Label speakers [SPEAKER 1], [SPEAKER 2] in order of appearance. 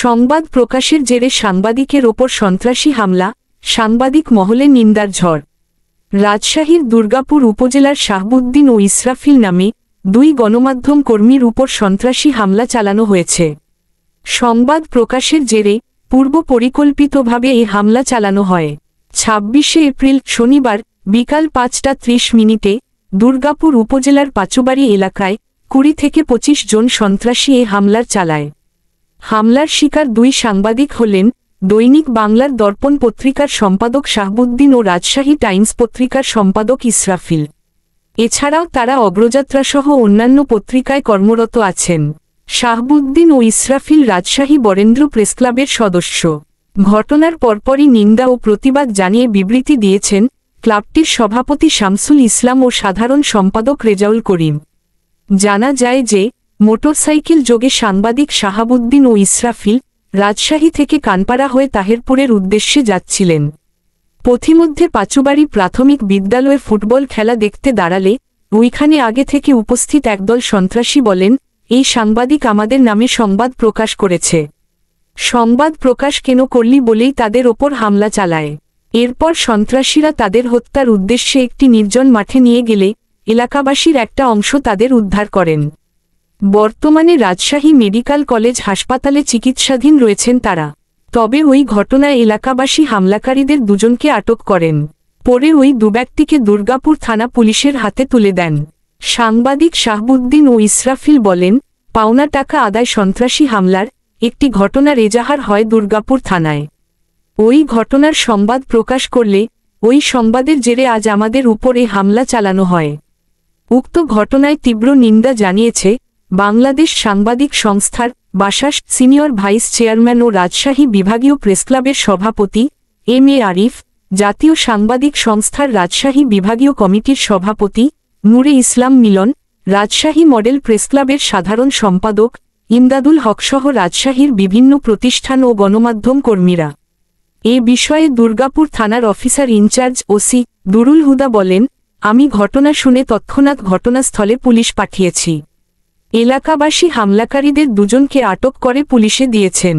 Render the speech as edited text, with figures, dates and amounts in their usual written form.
[SPEAKER 1] সংবাদ প্রকাশের জেরে সাংবাদিকের ওপর সন্ত্রাসী হামলা, সাংবাদিক মহলে নিন্দার ঝড়। রাজশাহীর দুর্গাপুর উপজেলার শাহাবুদ্দিন ও ইসরাফিল নামে দুই গণমাধ্যম কর্মীর উপর সন্ত্রাসী হামলা চালানো হয়েছে। সংবাদ প্রকাশের জেরে পূর্ব পরিকল্পিতভাবে এই হামলা চালানো হয়। ২৬শে এপ্রিল শনিবার বিকাল ৫টা ৩০ দুর্গাপুর উপজেলার পাচুবাড়ি এলাকায় ২০ থেকে ২৫ জন সন্ত্রাসী এ হামলার চালায়। হামলার শিকার দুই সাংবাদিক হলেন দৈনিক বাংলার দর্পণ পত্রিকার সম্পাদক শাহাবুদ্দিন ও রাজশাহী টাইমস পত্রিকার সম্পাদক ইসরাফিল। এছাড়াও তারা অগ্রযাত্রাসহ অন্যান্য পত্রিকায় কর্মরত আছেন। শাহাবুদ্দিন ও ইসরাফিল রাজশাহী বরেন্দ্র প্রেসক্লাবের সদস্য। ঘটনার পরপরই নিন্দা ও প্রতিবাদ জানিয়ে বিবৃতি দিয়েছেন ক্লাবটির সভাপতি শামসুল ইসলাম ও সাধারণ সম্পাদক রেজাউল করিম। জানা যায় যে মোটরসাইকেল যোগে সাংবাদিক শাহাবুদ্দিন ও ইসরাফিল রাজশাহী থেকে কানপাড়া হয়ে তাহেরপুরের উদ্দেশ্যে যাচ্ছিলেন। পথিমধ্যে পাচুবাড়ি প্রাথমিক বিদ্যালয়ে ফুটবল খেলা দেখতে দাঁড়ালে ওইখানে আগে থেকে উপস্থিত একদল সন্ত্রাসী বলেন, এই সাংবাদিক আমাদের নামে সংবাদ প্রকাশ করেছে। সংবাদ প্রকাশ কেন করলি বলেই তাদের ওপর হামলা চালায়। এরপর সন্ত্রাসীরা তাদের হত্যার উদ্দেশ্যে একটি নির্জন মাঠে নিয়ে গেলে এলাকাবাসীর একটা অংশ তাদের উদ্ধার করেন। বর্তমানে রাজশাহী মেডিকেল কলেজ হাসপাতালে চিকিৎসাধীন রয়েছেন তারা। তবে ওই ঘটনায় এলাকাবাসী হামলাকারীদের দুজনকে আটক করেন। পরে ওই দুব্যক্তিকে দুর্গাপুর থানা পুলিশের হাতে তুলে দেন। সাংবাদিক শাহাবুদ্দিন ও ইসরাফিল বলেন, পাওনা টাকা আদায় সন্ত্রাসী হামলার একটি ঘটনার এজাহার হয় দুর্গাপুর থানায়। ওই ঘটনার সংবাদ প্রকাশ করলে ওই সংবাদের জেরে আজ আমাদের উপরে হামলা চালানো হয়। উক্ত ঘটনায় তীব্র নিন্দা জানিয়েছে বাংলাদেশ সাংবাদিক সংস্থার বাসাস সিনিয়র ভাইস চেয়ারম্যান ও রাজশাহী বিভাগীয় প্রেসক্লাবের সভাপতি এম এ আরিফ, জাতীয় সাংবাদিক সংস্থার রাজশাহী বিভাগীয় কমিটির সভাপতি নূরে ইসলাম মিলন, রাজশাহী মডেল প্রেসক্লাবের সাধারণ সম্পাদক ইমদাদুল হকসহ রাজশাহীর বিভিন্ন প্রতিষ্ঠান ও গণমাধ্যম কর্মীরা। এ বিষয়ে দুর্গাপুর থানার অফিসার ইনচার্জ ওসি দুরুল হুদা বলেন, আমি ঘটনা শুনে তৎক্ষণাৎ ঘটনাস্থলে পুলিশ পাঠিয়েছি। এলাকাবাসী হামলাকারীদের দুজনকে আটক করে পুলিশে দিয়েছেন।